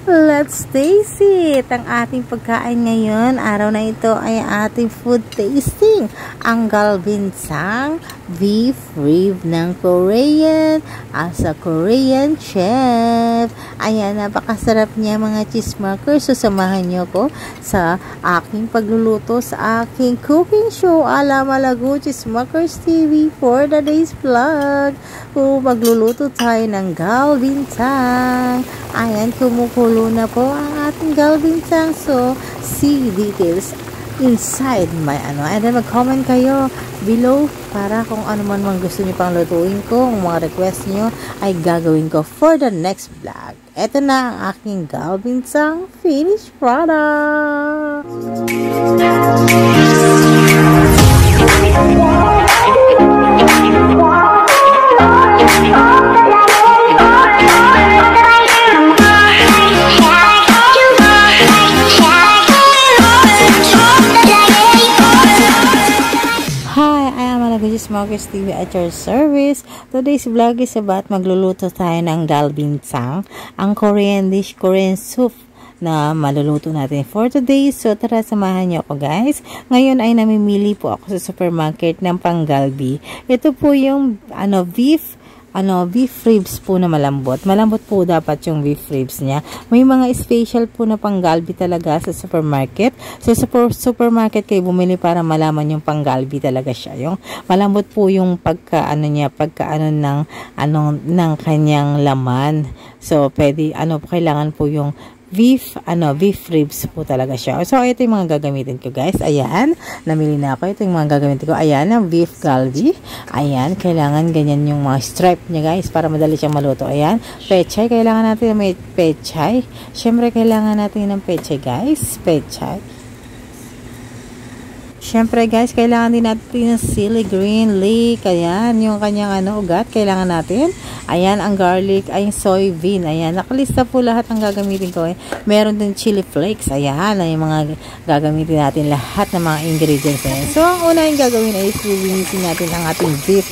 Let's taste it! Ang ating pagkain ngayon, araw na ito ay ating food tasting. Ang galbinsang beef rib ng Korean as a Korean chef. Ayan, napakasarap niya mga chismakers. So, samahan niyo ko sa aking pagluluto sa aking cooking show ala Malago Chismakers TV for the day's vlog. Magluluto tayo ng galbinsang. Ayan, kumukulo na po ang ating galbinsang. So, see details inside my and then mag-comment kayo below para kung ano man gusto niyo pang lutuin ko, kung mga request niyo ay gagawin ko for the next vlog. Ito na ang aking galbinsang finished product. Chismakers TV at your service. Today's vlog is about magluluto tayo ng galbinsang, ang Korean dish, Korean soup na maluluto natin for today. So tara, samahan niyo ako guys. Ngayon ay namimili po ako sa supermarket ng panggalbi. Ito po yung beef ribs po na malambot. Malambot po dapat yung beef ribs niya. May mga special po na panggalbi talaga sa supermarket. So sa supermarket kayo bumili para malaman yung panggalbi talaga siya. Yung malambot po yung pagkaano ng kanyang laman. So pwede kailangan po yung beef ribs po talaga siya. So, ito yung mga gagamitin ko, guys. Ayan, namili na ako. Ito yung mga gagamitin ko. Ayan, ang beef galbi. Ayan, kailangan ganyan yung mga stripe niya, guys, para madali siyang maluto. Ayan, pechay. Kailangan natin may pechay. Siyempre, kailangan natin ng pechay, guys. Pechay. Siyempre guys, kailangan din natin ng chili green leek. Ayan, yung kanyang ugat. Kailangan natin. Ayan, ang garlic, ay soybean. Ayan, nakalista po lahat ang gagamitin ko. Meron din chili flakes. Ayan, ay mga gagamitin natin lahat ng mga ingredients. Ayan. So, ang una yung gagawin ay linisin natin ang ating beef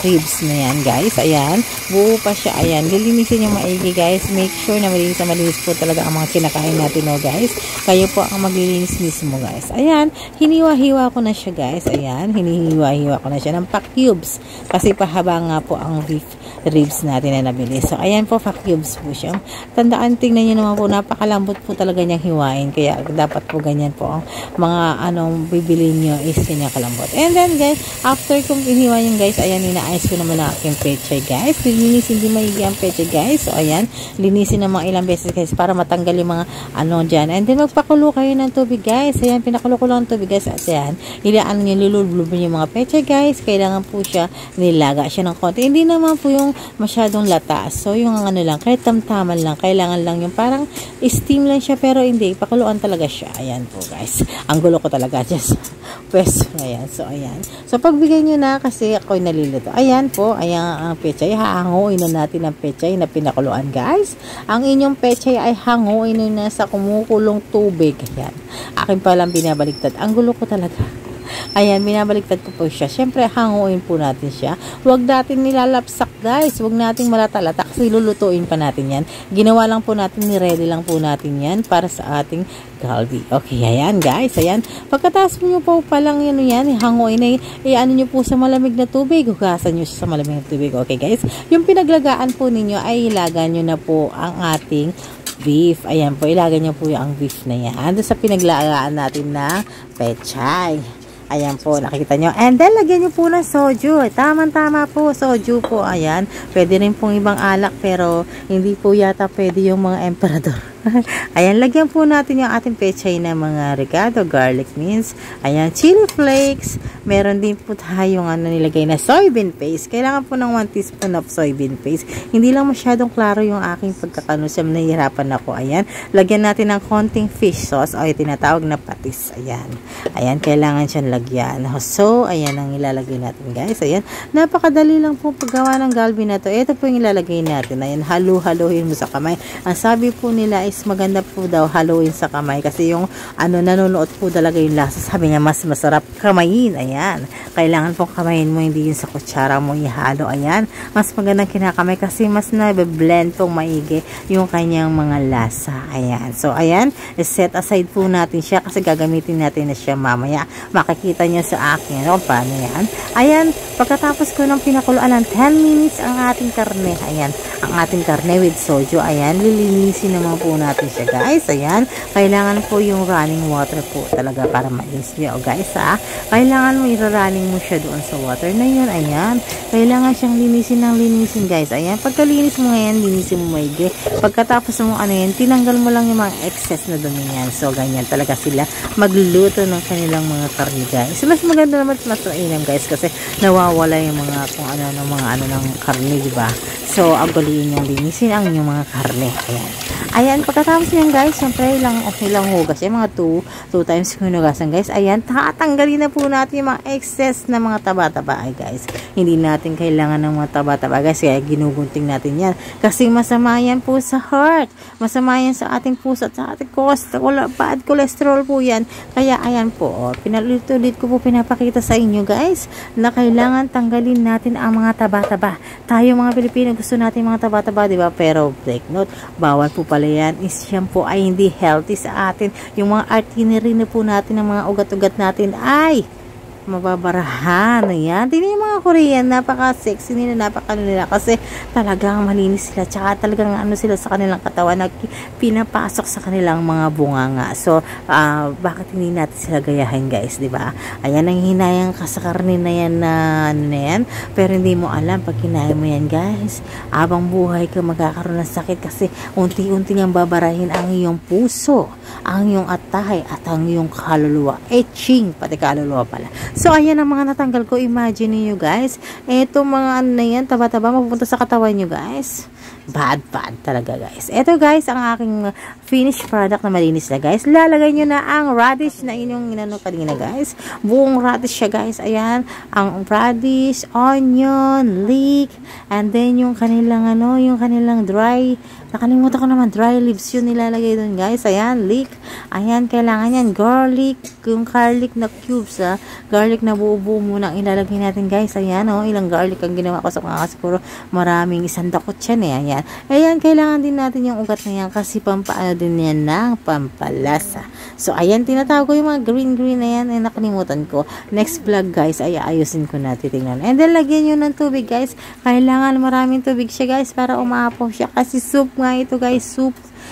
ribs na yan guys. Ayan, buo pa siya. Ayan, lilinisin yung maigi guys. Make sure na malinis po talaga ang mga kinakain natin guys. Kayo po ang maglilinis mismo guys. Ayan, hiniwa-hiwa ko na siya guys. Ayan, hinihiwa-hiwa ko na siya ng pa-cubes. Kasi pahaba nga po ang beef ribs natin na nabili. So, ayan po, pa-cubes po siya. Tandaan, tingnan nyo naman po, napakalambot po talaga niyang hiwain. Kaya, dapat po ganyan po ang mga bibili nyo is kanya kalambot. And then, guys, after kong hiniwa yung guys, ayan, inaayos ko naman ang aking pechay, guys. Linisin din maigi ang pechay, guys. So, ayan, linisin na mga ilang beses, guys, para matanggal yung mga dyan. And then, magpakulo kayo ng tubig, guys. Ayan, pinakulo ko lang ng tubig, guys. At ayan, ilaan nyo, lulublob yung mga pechay, guys. Kailangan po siya, nilaga siya ng konti. Hindi naman po yung masyadong lata. So, yung lang, kahit tamtaman lang, kailangan lang yung parang steam lang siya, pero hindi, pakuluan talaga siya. Ayan po, guys. Ang gulo ko talaga, just pwesto na yan. So, ayan. So, pagbigay nyo na, kasi ako'y nalilito. Ayan po, ayan ang pechay. Hahanguin na natin ang pechay na pinakuluan, guys. Ang inyong pechay ay hanguin nyo na sa kumukulong tubig. Ayan. Akin palang binabaligtad. Ang gulo ko talaga. Ayan, binabaliktad ko po siya. Siyempre, hanguin po natin siya. Huwag natin nilalapsak, guys. Huwag natin malata-lata kasi lulutuin pa natin yan. Ginawa lang po natin, ni-ready lang po natin yan para sa ating galbi. Okay, ayan, guys. Ayan. Pagkatapos nyo po palang yan, hanguin na i-ano nyo po sa malamig na tubig. Hugasan nyo sa malamig na tubig. Okay, guys. Yung pinaglagaan po ninyo ay ilagan nyo na po ang ating beef. Ayan po, ilagan nyo po yung beef na yan. Doon sa pinaglagaan natin na pechay. Ayan po, nakikita nyo. And then, lagyan nyo po ng soju. Tama-tama po, soju po. Ayan, pwede rin pong ibang alak, pero hindi po yata pwede yung mga emperador. Ayan, lagyan po natin yung ating pechay na mga ricado, garlic mince. Ayan, chili flakes. Meron din po tayong nilagay na soybean paste. Kailangan po ng 1 teaspoon of soybean paste. Hindi lang masyadong klaro yung aking pagkakanusam. Nahihirapan ako. Ayan, lagyan natin ng konting fish sauce o tinatawag na patis. Ayan. Ayan, kailangan siyang lagyan. So, ayan ang ilalagay natin, guys. Ayan, napakadali lang po paggawa ng galbi na to. Ito po yung ilalagay natin. Ayan, halu-haluhin mo sa kamay. Ang sabi po nila guys, maganda po daw haluin sa kamay kasi yung nanonood po talaga yung lasa. Sabi niya mas masarap kamayin. Ayan. Kailangan pong kamayin mo, hindi yun sa kutsara mo ihalo. Ayan. Mas magandang kinakamay kasi mas na-blend pong maigi yung kanyang mga lasa. Ayan. So, ayan. Set aside po natin siya kasi gagamitin natin na siya mamaya. Makikita niyo sa akin. O, paano yan? Ayan. Pagkatapos ko ng pinakuluan ng 10 minutes ang ating karne. Ayan. Ang ating karne with soju. Ayan. Lilinisin naman po natin siya, guys. Ayan. Kailangan po yung running water po talaga para malinis niyo, guys, ha. Kailangan mo i-running mo siya doon sa water na yun. Ayan. Kailangan siyang linisin ng linisin, guys. Ayan. Pagkalinis mo ngayon, linisin mo maigi. Pagkatapos mo yan, tinanggal mo lang yung mga excess na dumi yan. So, ganyan talaga sila magluluto ng kanilang mga karne, guys. So, mas maganda naman mas mainam, guys, kasi nawawala yung mga kung ng karne, diba? So, ang galuin yung linisin ang inyong mga karne. Ayan. Ayan, pagkatapos yan, guys, syempre, ilang hugas. Yung mga 2 times hinugasan, guys. Ayan, tatanggalin na po natin yung mga excess na mga taba-taba, guys. Hindi natin kailangan ng mga taba-taba, guys. Kaya ginugunting natin yan. Kasi masama yan po sa heart. Masama yan sa ating puso at sa ating bad cholesterol po yan. Kaya, ayan po, ulit ko po pinapakita sa inyo, guys, na kailangan tanggalin natin ang mga taba-taba. Tayo mga Pilipino, gusto natin mga taba-taba, diba? Pero, take note, bawal po pala yan. Yan po ay hindi healthy sa atin. Yung mga artery na po natin, ng mga ugat-ugat natin ay mababarahan. Ayan. Tingnan yung mga Korean, napaka-sexy nila, napaka-nila kasi talagang malinis sila, tsaka talagang sila sa kanilang katawan na pinapasok sa kanilang mga bunganga. So, bakit hindi natin sila gayahin, guys, diba? Ayan, ang hinayang ka sa karne na yan yan, pero hindi mo alam pag kinaya mo yan, guys, abang buhay ka magkakaroon ng sakit kasi unti-unti niyang babarahin ang iyong puso, ang iyong atay, at ang iyong kaluluwa. Etching, pati kaluluwa pala. So, ayan ang mga natanggal ko. Imagine niyo, guys. Ito mga na yan, taba-taba, mapupunta sa katawan nyo, guys. Bad talaga, guys. Ito, guys, ang aking finished product na malinis na, guys. Lalagay nyo na ang radish na inyong inano kanina, guys. Buong radish siya, guys. Ayan, ang radish, onion, leek, and then yung kanilang yung kanilang dry, nakalimutan ko naman, dry leaves yun nilalagay dun, guys. Ayan, leek. Ayan, kailangan yan. Garlic, yung garlic na cubes, garlic na buo-buo muna ang ilalagay natin, guys. Ayan, ilang garlic ang ginawa ko sa mga siguro maraming isang dakot yan, Ayan. Ayan, kailangan din natin yung ugat na yan kasi pampaano din yan ng pampalasa. So, ayan, tinatawag ko yung mga green na yan ay nakalimutan ko. Next vlog, guys, ay ayusin ko na, titingnan. And then, lagyan nyo ng tubig, guys. Kailangan maraming tubig siya, guys, para umapaw siya. Kasi soup nga ito, guys.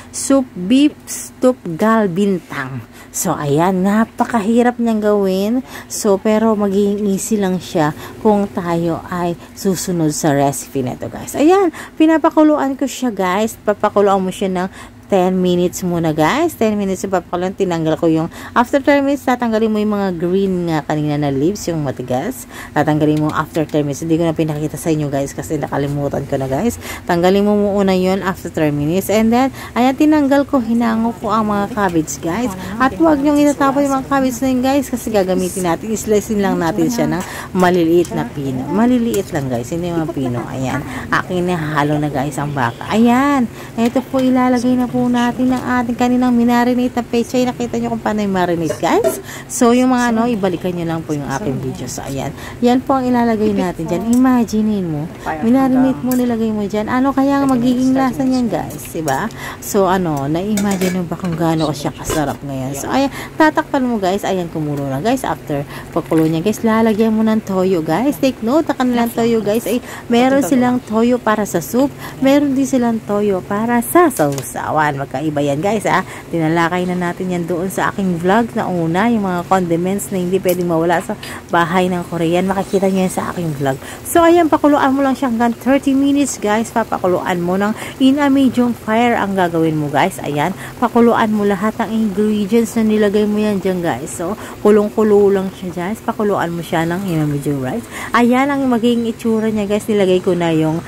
Soup beef soup galbintang. So, ayan, napakahirap niyang gawin. So, pero magiging easy lang siya kung tayo ay susunod sa recipe na ito, guys. Ayan, pinapakuluan ko siya, guys. Papakuluan mo siya ng 10 minutes muna, guys. 10 minutes yung papakalan. Tinanggal ko yung after 10 minutes, tatanggalin mo yung mga green nga kanina na leaves, yung matigas. Tatanggalin mo after 10 minutes. Hindi ko na pinakita sa inyo, guys, kasi nakalimutan ko na, guys. Tanggalin mo muna yun after 10 minutes. And then, ayan, tinanggal ko, hinango ko ang mga cabbage, guys. At huwag nyong itatapon yung mga cabbage na yun, guys, kasi gagamitin natin. Islicein lang natin siya ng maliliit na pino. Maliliit lang, guys. Hindi mga pino. Ayan. Akin na halo na, guys, ang baka. Ayan. Ito po, ilalagay na po natin ng ating kaninang minarinate na pechay. Nakita nyo kung paano yung marinate, guys. So, yung mga ibalikan nyo lang po yung aking video. So, ayan. Yan po ang ilalagay natin dyan. Imaginein mo. Minarinate mo, nilagay mo dyan. Ano kaya magiging lasa niyan, guys? Diba? So, na-imagine mo ba kung gaano siya kasarap ngayon? So, ayan. Tatakpan mo, guys. Ayan, kumulo na, guys. After pagkulo niya, guys, lalagyan mo ng toyo, guys. Take note, na kanilang toyo, guys, ay meron silang toyo para sa soup. Meron din silang toyo para sa sausawan. Magkaiba yan, guys, tinalakay na natin yan doon sa aking vlog na una, yung mga condiments na hindi pwedeng mawala sa bahay ng Korean. Makikita nyo yan sa aking vlog. So, ayan, pakuluan mo lang siya hanggang 30 minutes, guys. Papakuluan mo ng in a medium fire ang gagawin mo, guys. Ayan, pakuluan mo lahat ng ingredients na nilagay mo yan dyan, guys. So, kulong-kulo lang siya, guys. Pakuluan mo siya ng in a medium rice. Ayan ang magiging itsura niya, guys. Nilagay ko na yung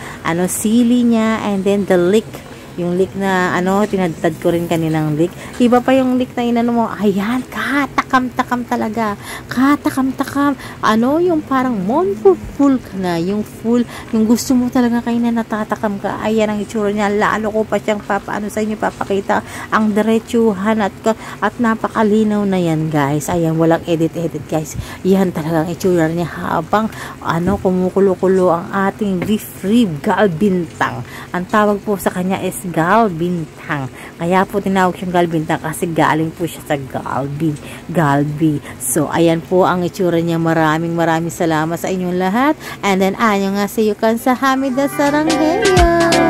sili niya and then the leek. Yung leek na tinadtad ko rin kaninang leek. Iba pa yung leek na inano mo. Ayan, katak katakam-takam talaga. Katakam-takam. Ano, yung parang full ka na. Yung full, yung gusto mo talaga kayo na natatakam ka. Ayan ang itsura niya. Lalo ko pa siyang sa inyo papakita. Ang diretsuhan at napakalinaw na yan, guys. Ayan, walang edit-edit, guys. Yan talagang itsura niya habang kumukulo-kulo ang ating beef rib galbintang. Ang tawag po sa kanya is galbintang. Kaya po tinawag siyang galbintang kasi galing po siya sa galbi. So, ayan po ang itsura niya. Maraming salamat sa inyong lahat. And then, ayo nga sa yukan sa Hamida Sarangheya.